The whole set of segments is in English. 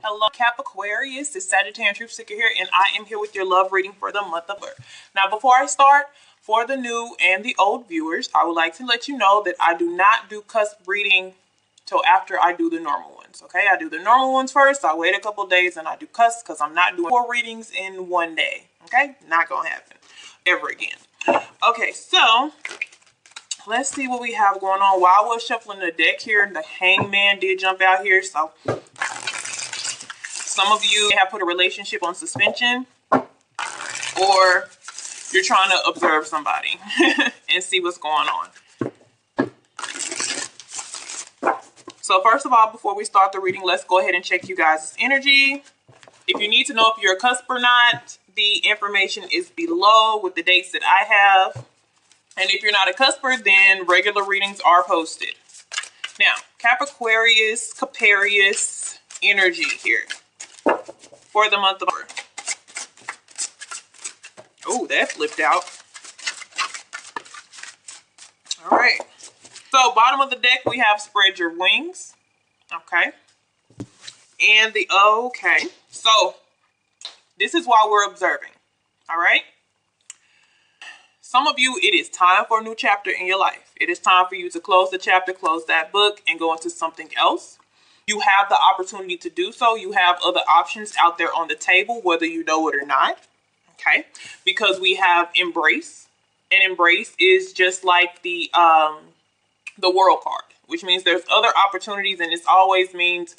Hello, Capricorn. This Sagittarian Truth Seeker here, and I am here with your love reading for the month of October. Now, before I start, for the new and the old viewers, I would like to let you know that I do not do cusp reading till after I do the normal ones. Okay, I do the normal ones first. I wait a couple days and I do cusp because I'm not doing 4 readings in one day. Okay, not gonna happen ever again. Okay, so let's see what we have going on. While I was shuffling the deck here, the Hangman did jump out here. So some of you have put a relationship on suspension, or you're trying to observe somebody and see what's going on. So first of all, before we start the reading, let's go ahead and check you guys' energy. If you need to know if you're a cusp or not, the information is below with the dates that I have. And if you're not a cusper, then regular readings are posted. Now, Capricorn, energy here for the month of October. Oh, that flipped out. All right. So, bottom of the deck, we have spread your wings. Okay. And the okay. So, this is why we're observing. All right. Some of you, it is time for a new chapter in your life. It is time for you to close the chapter, close that book, and go into something else. You have the opportunity to do so. You have other options out there on the table, whether you know it or not. Okay, because we have embrace, and embrace is just like the world card, which means there's other opportunities, and it always means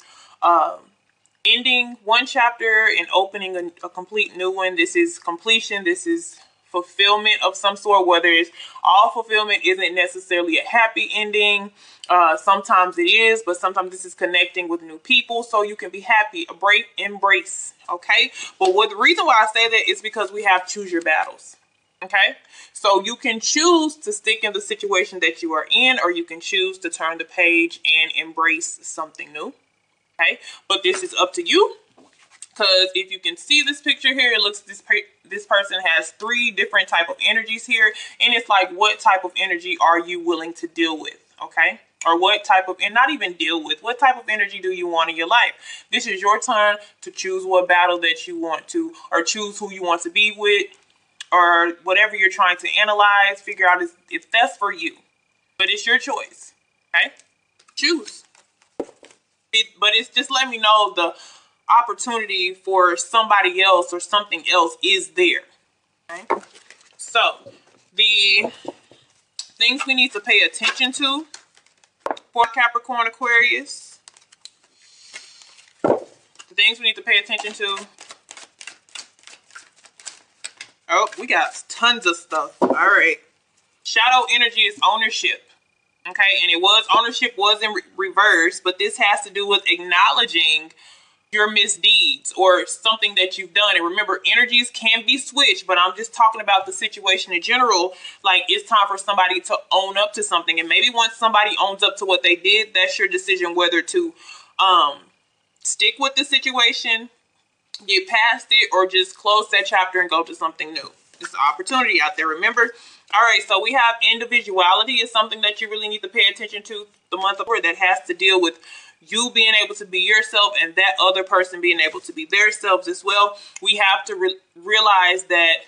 ending one chapter and opening a complete new one. This is completion. This is fulfillment of some sort, whether it's all fulfillment isn't necessarily a happy ending. Sometimes it is, but sometimes this is connecting with new people so you can be happy. Embrace. Okay. But the reason why I say that is because we have choose your battles. Okay. So you can choose to stick in the situation that you are in, or you can choose to turn the page and embrace something new. Okay. But this is up to you. Because if you can see this picture here, it looks this person has 3 different type of energies here. And it's like, what type of energy are you willing to deal with? Okay. Or what type of, and not even deal with, what type of energy do you want in your life? This is your turn to choose what battle that you want to, or choose who you want to be with, or whatever you're trying to analyze, figure out if that's for you. But it's your choice. Okay. Choose. But it's just let me know the opportunity for somebody else or something else is there. Okay. So the things we need to pay attention to for Capricorn Aquarius. The things we need to pay attention to. Oh, we got tons of stuff. All right. Shadow energy is ownership. Okay. And ownership was in reverse, but this has to do with acknowledging your misdeeds or something that you've done. And remember, energies can be switched, but I'm just talking about the situation in general. Like, it's time for somebody to own up to something. And maybe once somebody owns up to what they did, that's your decision whether to stick with the situation, get past it, or just close that chapter and go to something new. It's an opportunity out there, remember? All right, so we have individuality is something that you really need to pay attention to the month of October, that has to deal with you being able to be yourself and that other person being able to be their selves as well. We have to realize that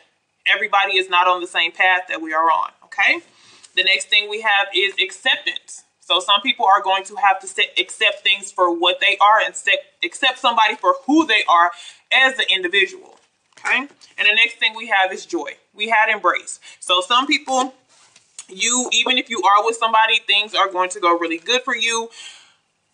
everybody is not on the same path that we are on, okay? The next thing we have is acceptance. So some people are going to have to accept things for what they are and accept somebody for who they are as an individual, okay? And the next thing we have is joy. We had embrace. So some people, even if you are with somebody, things are going to go really good for you.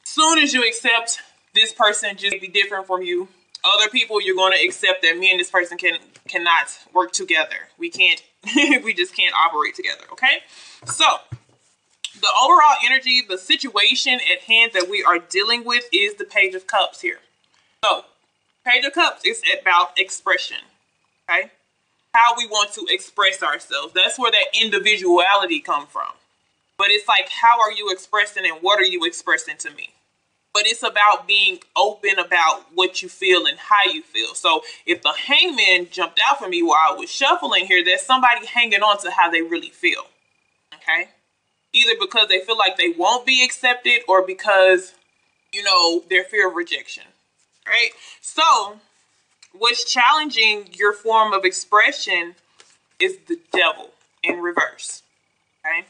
Soon as you accept this person just be different from you, other people, you're going to accept that me and this person cannot work together. We can't, we just can't operate together. Okay. So the overall energy, the situation at hand that we are dealing with is the Page of Cups here. So Page of Cups is about expression. Okay. How we want to express ourselves. That's where that individuality comes from. But it's like, how are you expressing and what are you expressing to me? But it's about being open about what you feel and how you feel. So if the Hangman jumped out for me while I was shuffling here, there's somebody hanging on to how they really feel. Okay. Either because they feel like they won't be accepted or because, you know, their fear of rejection. right? So what's challenging your form of expression is the devil in reverse. Okay,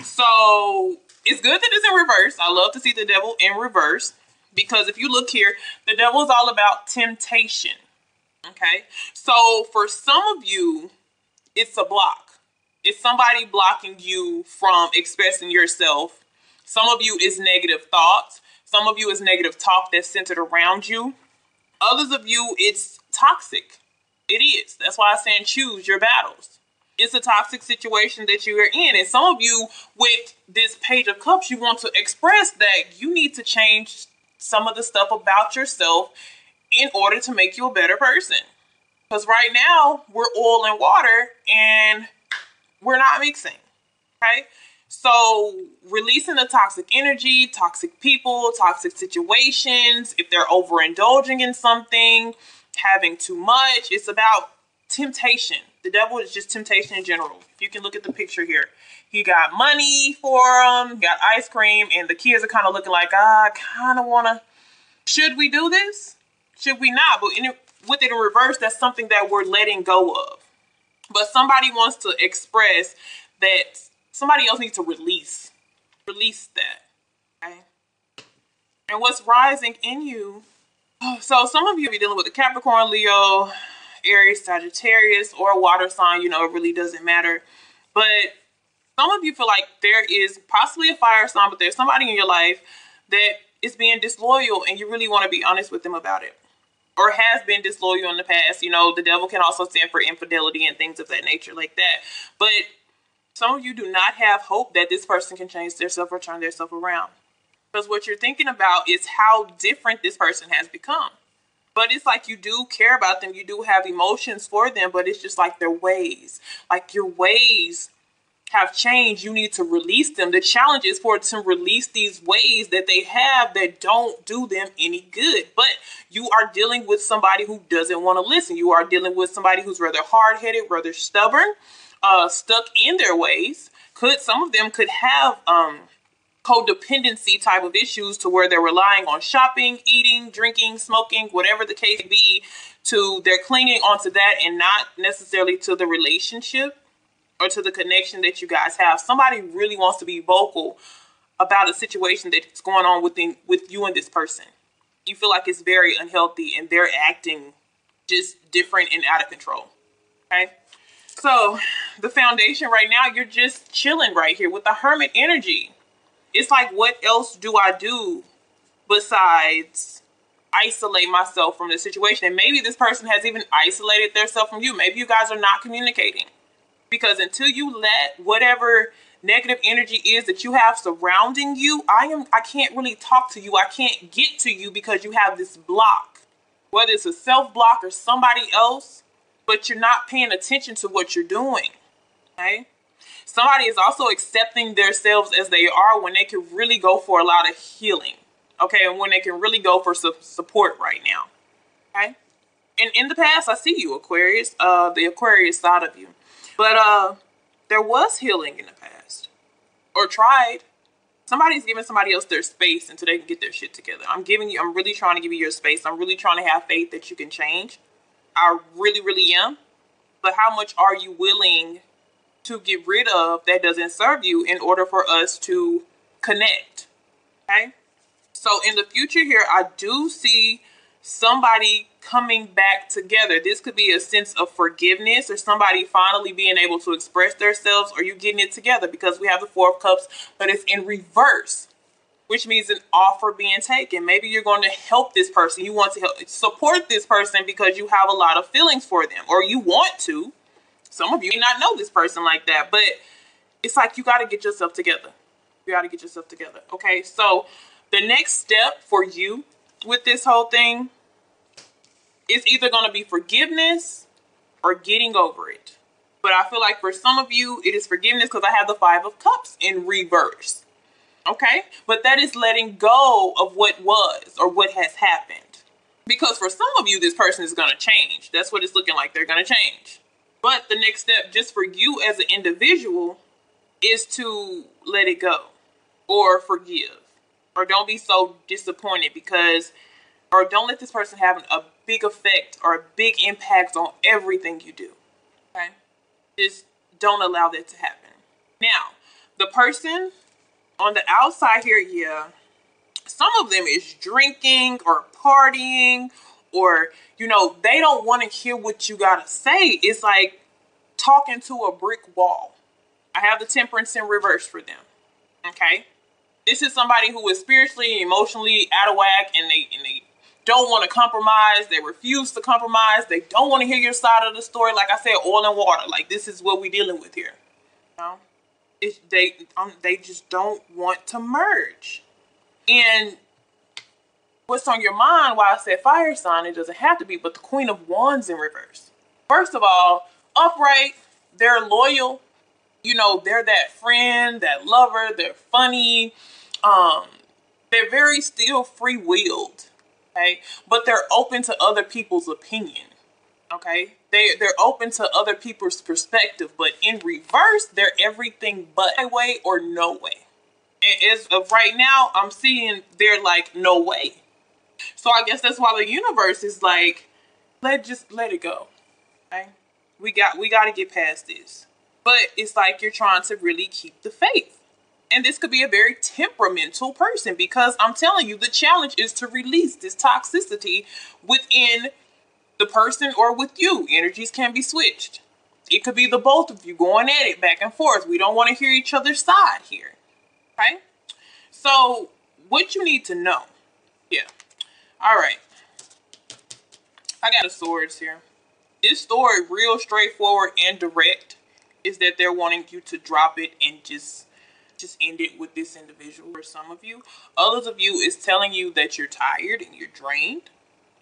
so it's good that it's in reverse. I love to see the devil in reverse because if you look here, the devil is all about temptation. Okay, so for some of you, it's a block. It's somebody blocking you from expressing yourself. Some of you is negative thoughts. Some of you is negative talk that's centered around you. Others of you, it's toxic. It is. That's why I'm saying choose your battles. It's a toxic situation that you are in. And some of you, with this Page of Cups, you want to express that you need to change some of the stuff about yourself in order to make you a better person. Because right now, we're oil and water, and we're not mixing. Okay? So releasing the toxic energy, toxic people, toxic situations, if they're overindulging in something, having too much, it's about temptation. The devil is just temptation in general. If you can look at the picture here, he got money for him, got ice cream, and the kids are kind of looking like, I kind of want to, should we do this? Should we not? But with it in reverse, that's something that we're letting go of. But somebody wants to express that somebody else needs to release that. Okay. And what's rising in you. So some of you are dealing with a Capricorn, Leo, Aries, Sagittarius, or a water sign. You know, it really doesn't matter. But some of you feel like there is possibly a fire sign, but there's somebody in your life that is being disloyal and you really want to be honest with them about it. Or has been disloyal in the past. You know, the devil can also stand for infidelity and things of that nature like that. But some of you do not have hope that this person can change themselves or turn themselves around. Because what you're thinking about is how different this person has become. But it's like you do care about them. You do have emotions for them. But it's just like their ways. Like your ways have changed. You need to release them. The challenge is for it to release these ways that they have that don't do them any good. But you are dealing with somebody who doesn't want to listen. You are dealing with somebody who's rather hard-headed, rather stubborn, stuck in their ways. Some of them could have codependency type of issues to where they're relying on shopping, eating, drinking, smoking, whatever the case be, they're clinging onto that and not necessarily to the relationship or to the connection that you guys have. Somebody really wants to be vocal about a situation that's going on with you and this person. You feel like it's very unhealthy and they're acting just different and out of control. Okay. So the foundation right now, you're just chilling right here with the Hermit energy. It's like, what else do I do besides isolate myself from the situation? And maybe this person has even isolated themselves from you. Maybe you guys are not communicating. Because until you let whatever negative energy is that you have surrounding you, I can't really talk to you. I can't get to you because you have this block. Whether it's a self-block or somebody else, but you're not paying attention to what you're doing. Okay? Somebody is also accepting themselves as they are when they can really go for a lot of healing. Okay? And when they can really go for some support right now. Okay? And in the past, I see you, Aquarius, the Aquarius side of you. But there was healing in the past. Or tried. Somebody's giving somebody else their space until they can get their shit together. I'm really trying to give you your space. I'm really trying to have faith that you can change. I really, really am. But how much are you willing to get rid of that doesn't serve you in order for us to connect? Okay? So in the future here, I do see somebody coming back together. This could be a sense of forgiveness or somebody finally being able to express themselves, or you getting it together, because we have the Four of Cups, but it's in reverse, which means an offer being taken. Maybe you're going to help this person. You want to help support this person because you have a lot of feelings for them, or you want to. Some of you may not know this person like that, but it's like you got to get yourself together. You got to get yourself together. Okay, so the next step for you with this whole thing is either going to be forgiveness or getting over it. But I feel like for some of you, it is forgiveness because I have the Five of Cups in reverse. Okay? But that is letting go of what was or what has happened. Because for some of you, this person is going to change. That's what it's looking like. They're going to change. But the next step just for you as an individual is to let it go or forgive. Or don't be so disappointed, because or don't let this person have a big effect or a big impact on everything you do. Okay? Just don't allow that to happen. Now, the person on the outside here, yeah, some of them is drinking or partying, or, you know, they don't want to hear what you got to say. It's like talking to a brick wall. I have the Temperance in reverse for them. Okay? This is somebody who is spiritually, emotionally out of whack, and they don't want to compromise. They refuse to compromise. They don't want to hear your side of the story. Like I said, oil and water. Like, this is what we're dealing with here. You know? They just don't want to merge. And what's on your mind, why I said fire sign, it doesn't have to be, but the Queen of Wands in reverse. First of all, upright, they're loyal. You know, they're that friend, that lover, they're funny. They're very still free-willed, okay? But they're open to other people's opinion, okay? They're open to other people's perspective, but in reverse, they're everything but my way or no way. And as of right now, I'm seeing they're like, no way. So I guess that's why the universe is like, just let it go, okay? We got to get past this. But it's like you're trying to really keep the faith. And this could be a very temperamental person, because I'm telling you, the challenge is to release this toxicity within the person or with you. Energies can be switched. It could be the both of you going at it back and forth. We don't want to hear each other's side here. Okay? So what you need to know. Yeah. All right. I got a swords here. This story, real straightforward and direct, is that they're wanting you to drop it and just end it with this individual. For some of you, others of you is telling you that you're tired and you're drained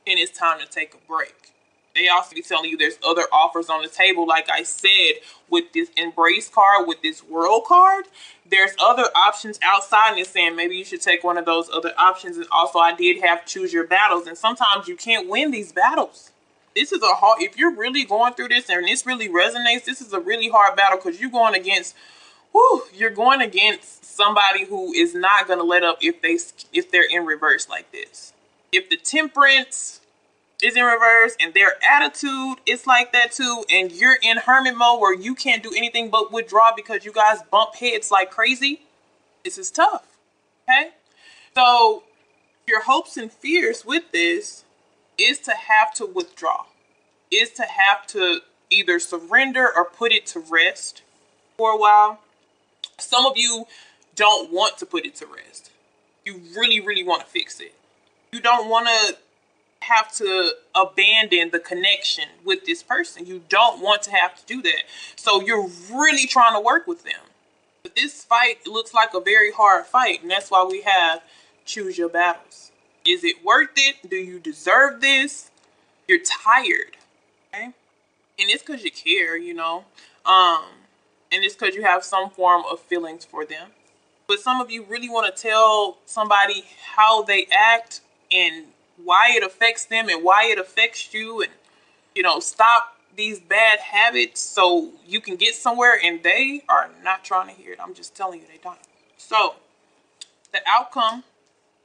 and it's time to take a break. They also be telling you there's other offers on the table. Like I said, with this Embrace card, with this World card, there's other options outside, and it's saying maybe you should take one of those other options. And also I did have choose your battles, and sometimes you can't win these battles. This is a hard, if you're really going through this and this really resonates, this is a really hard battle, because you're going against somebody who is not going to let up if they're in reverse like this. If the Temperance is in reverse and their attitude is like that too, and you're in hermit mode where you can't do anything but withdraw because you guys bump heads like crazy, this is tough. Okay? So your hopes and fears with this is to have to withdraw, is to have to either surrender or put it to rest for a while. Some of you don't want to put it to rest. You really, really want to fix it. You don't want to have to abandon the connection with this person. You don't want to have to do that. So you're really trying to work with them. But this fight looks like a very hard fight, and that's why we have choose your battles. Is it worth it? Do you deserve this? You're tired, okay? And it's because you care, you know. And it's because you have some form of feelings for them. But some of you really want to tell somebody how they act and why it affects them and why it affects you, and, you know, stop these bad habits so you can get somewhere, and they are not trying to hear it. I'm just telling you, they don't. So the outcome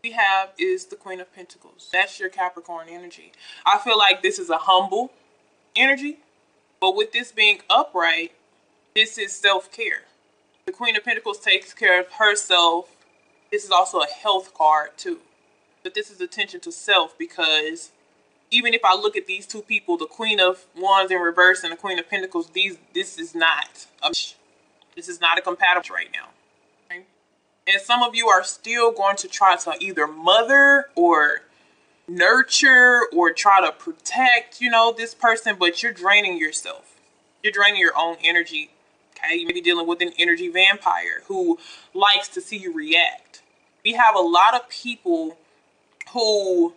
we have is the Queen of Pentacles. That's your Capricorn energy. I feel like this is a humble energy, but with this being upright, this is self-care. The Queen of Pentacles takes care of herself. This is also a health card too. But this is attention to self, because even if I look at these two people, the Queen of Wands in reverse and the Queen of Pentacles, this is not a compatible right now. Okay? And some of you are still going to try to either mother or nurture or try to protect, you know, this person, but you're draining yourself. You're draining your own energy. Okay, you may be dealing with an energy vampire who likes to see you react. We have a lot of people who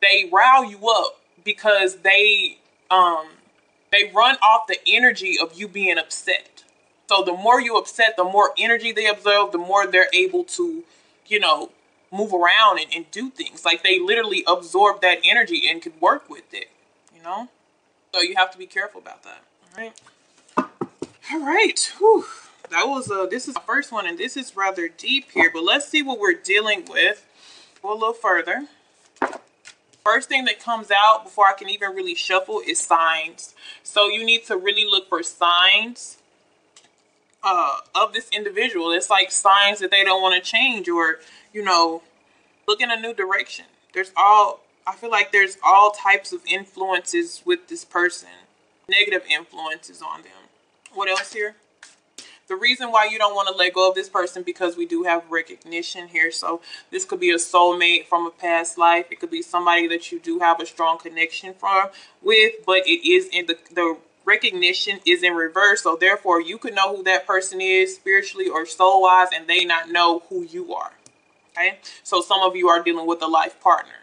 they rile you up because they run off the energy of you being upset. So the more you upset, the more energy they absorb, the more they're able to, you know, move around and do things. Like, they literally absorb that energy and could work with it, you know? So you have to be careful about that. All right. All right. Whew. That was this is the first one, and this is rather deep here, but let's see what we're dealing with. Go a little further. First thing that comes out before I can even really shuffle is signs. So you need to really look for signs of this individual. It's like signs that they don't want to change, or, you know, look in a new direction. I feel like there's all types of influences with this person, negative influences on them. What else here? The reason why you don't want to let go of this person, because we do have recognition here. So this could be a soulmate from a past life. It could be somebody that you do have a strong connection with, but it is in the recognition is in reverse. So therefore you could know who that person is spiritually or soul wise, and they not know who you are. Okay. So some of you are dealing with a life partner,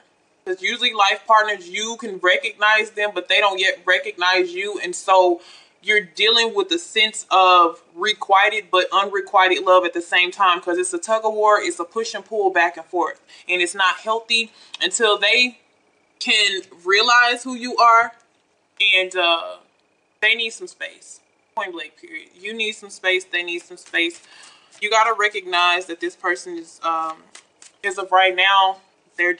because usually life partners, you can recognize them, but they don't yet recognize you. And so you're dealing with a sense of requited but unrequited love at the same time, because it's a tug of war. It's a push and pull back and forth, and it's not healthy until they can realize who you are. And they need some space, point blank period. You need some space, they need some space. You got to recognize that this person is as of right now, they're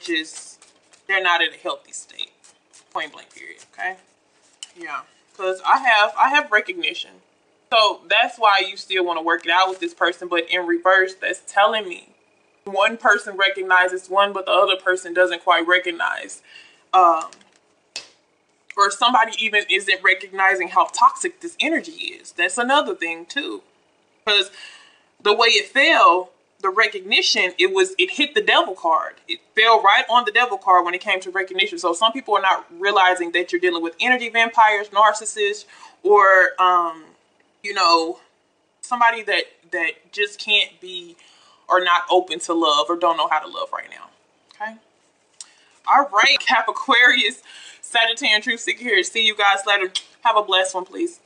not in a healthy state, point blank period. Okay. Yeah. Because I have recognition. So that's why you still want to work it out with this person. But in reverse, that's telling me one person recognizes one, but the other person doesn't quite recognize. Or somebody even isn't recognizing how toxic this energy is. That's another thing too. Because the way it fell, the recognition, it hit the devil card. It fell right on the devil card when it came to recognition. So some people are not realizing that you're dealing with energy vampires, narcissists, or you know, somebody that just can't be or not open to love or don't know how to love right now. Okay. All right, Capricorn, Sagittarius, Truth Seeker here. See you guys later. Have a blessed one, please.